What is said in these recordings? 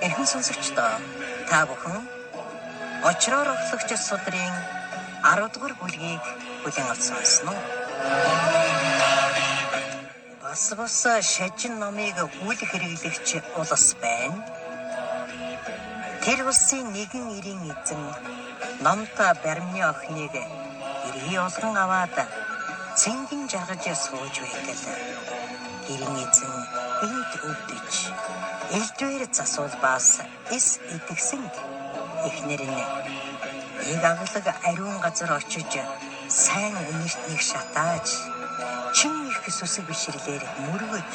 Эрхэм сонсогчдоо та бүхэн очроор орлогч судрын 10 дугаар бүлгийг бүлээн авч сонсно. Бас шажин номыг хүлэх хэрэглэгч улс байна. Тэр улсын нэгэн ирийн эзэн номтой баримны охиныг иргий олгон аваад цэнгэн жаргаж сууж байтал ирийн эзэн энд өвдөж элдвэр засуулбаас эс идэгсэн эхнэр нь нэг аглаг ариун газар очиж сайн үнэртнийг шатааж чин их сүсэг бишрлэр мөргөж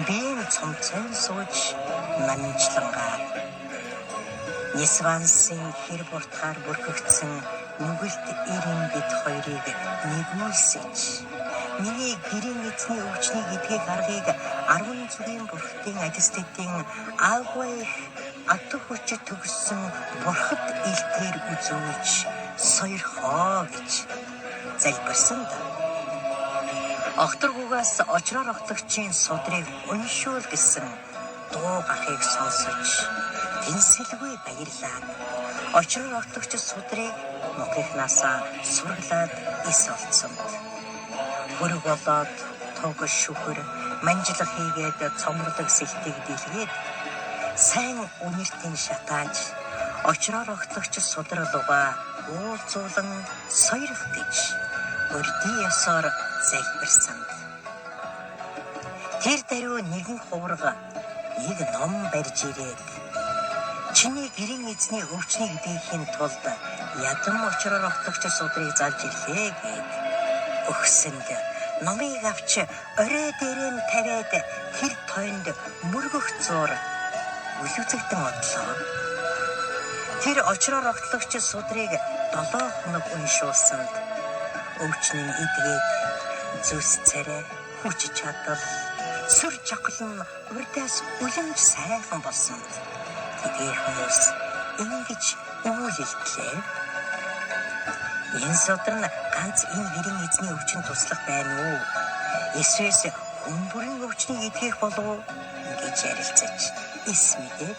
биеийн цомцон сууж намжлангаа Нисвансын хэр буртахаар бүрхэгдсэн нүгэлт ирэн бид хоёрыг нэгмүүлсэж миний гэрийн эзний өвчнийг эдгэх аргыг 10 зүгийн бурхтын ажилтнуудын агвайх атх хүч төгссөн бурхад илтээр үзүүлж сойрхоо гэж залбирсан да. Огторгуугаас очроор оглогчийн судрыг уншуул гэсэн дуу гарахыг сонсож тэнцэлгүй баярлаад очроор оглогч судрыг мохихнасаа сургалаад ис олцсон. Хөрөг болоод туг шүхэр манжлах хийгээд цомрлог сэлтийг дийлгээд сайн үнэртийн шатааж очроор оглогч судралууга уулзуулан сойрох гэж өрдий ёсоор залбирсан. Тэр даруй нэгэн хувраг нэг ном барьж ирээд чиний гэрийн эзний өвчнийг дээхийн тулд ядам очроор оглогч судрыг залж ирлээ гэд өгсөнд номыг авч орой дээрээ нь тавиад тэр тойнд мөргөх зуур үлүцэгтэн одлоо. Тэр очроор оглогч судрыг 7 хоног уншуулсанд өвчнөн идгээд зүс царай хүч чадал сүр жаглан урдаас үлэмж сайхан болсон. Тэгээд хүмүүс ингэж үүлэлтлээ. Энэ судар нь ганц энэ гэрийн эзний өвчин туслах байна уу? Эсвэл хүмүүрийн өвчнийг эдгэх болов гэж ярилцаж эс мэдээд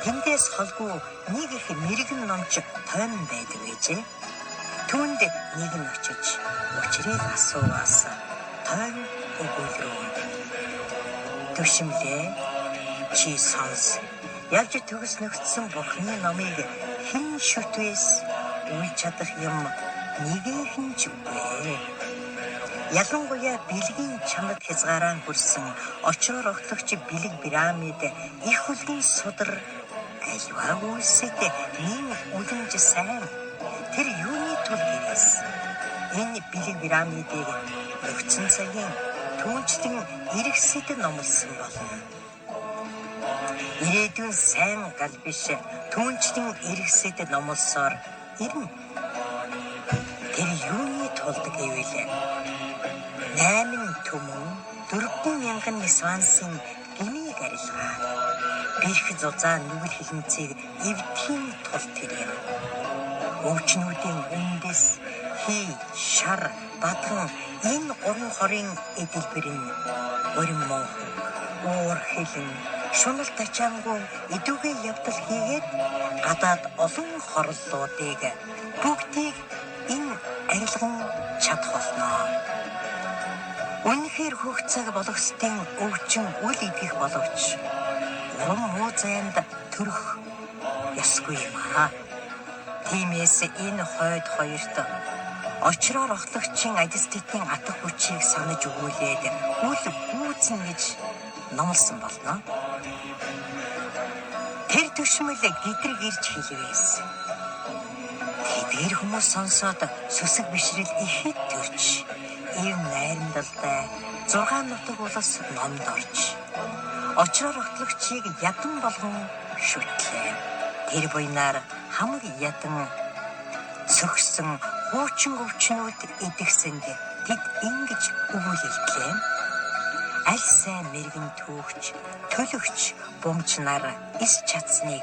тэндээс холгүй нэг их мэрэгэн номч тойм байдаг гэжээ. Түүнд нэг нь очиж учрыг асууваас тойм өгүүлрүү. Төвшмлээ чи сонс явж төгс нөхцсөн бурхны номыг хэн шүтвэс үйл чадах юм нэгэн ч үгүй. Ялангуяа бэлгийн чамд хязгаараа хүрсэн очроор оглогч бэлэг пирамид их үлгэн судар альваа үлсэд нин үлэмж сайн тэр юуны тул гэрээс энэ бэлэг пирамидыг өгцөн цагийн түүнчлэн эргэсэд номлосон болно. Ирээдүйн сайн гал биш түүнчлэн эргэсэд номлосоор ирнэ. Тэр юуны тулд гэвэл 8 түмэн 4,000 нисвансын гмийг арилгаа. Бэрх зузаа нүгэл хилэнцгийг эвдэхийн тул тэр юм. Өвчнүүдийн үндэс хий шар бадган энэ 3 хорийн эдэлбэр нь өрөм мөн уур хилэн шунал тачаангуй идүүгээ явдал хийгээд гадаад олон хорлолуудыг бүгдийг энэ арилган чадах болно. Үнэхээр хөх цаг болгосдын өвчин үл идэх боловч урам муу зайд төрөх ёсгүй юм аа. Тиймээс энэ хойд хоёрт очроор оглогчийн ажилтнуудын атах хүчийг санаж өгүүлээд үл гүйцэн гэж номлосон болно. Тэр төшмөл гидрэг ирж хэлвээс. Тэдгээр хүмүүс сонсоод сүсэг бишрэл ихэд төрж ив найрамдалтай 6 нутаг улс номд орж очроор оглогчийг ядан болгон шүтлээ. Тэр буйнаар хамаг ядан сөхсөн хуучин өвчнүүд идэгсэнд тэд ингэж өгүүлэлтлээ. Аль сайн мэрэгэн түүхч, төлөгч, бомч нар ис чадсныг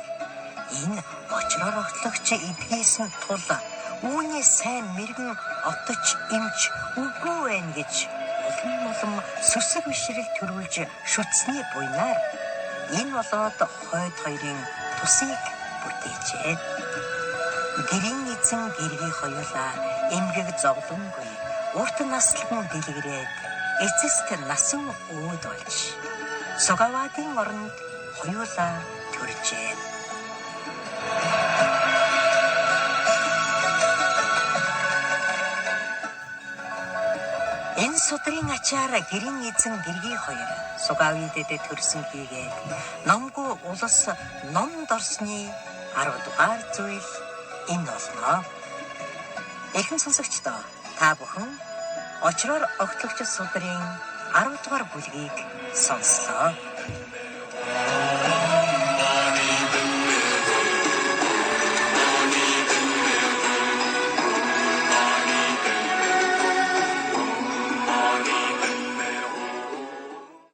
энэ очроор оглогч эдгээсэн тул үүний сайн мэрэгэн отож имж үгүй байна гэж олон улам сүсэг бишрэл төрүүлж шүтсний буйнаар энэ болоод хойд хоёрын тусыг бүтээжээ. Гэрийн эзэн гэргий хоёулаа эмгэг зовлонгүй урт наслан дэлгэрээд эцэст насан үүд болж Сугавадын оронд хоёулаа төржээ. Энэ судрын ачаар гэрийн эзэн гэргий хоёр Сугавидэд төрсөн хийгээд номгүй улс номд орсны 10 дугаар зүйл энэ болно. Эхэн сонсогчдоо та бүхэн очроор огтлогч судрын 10 дугаар бүлгийг сонслоо.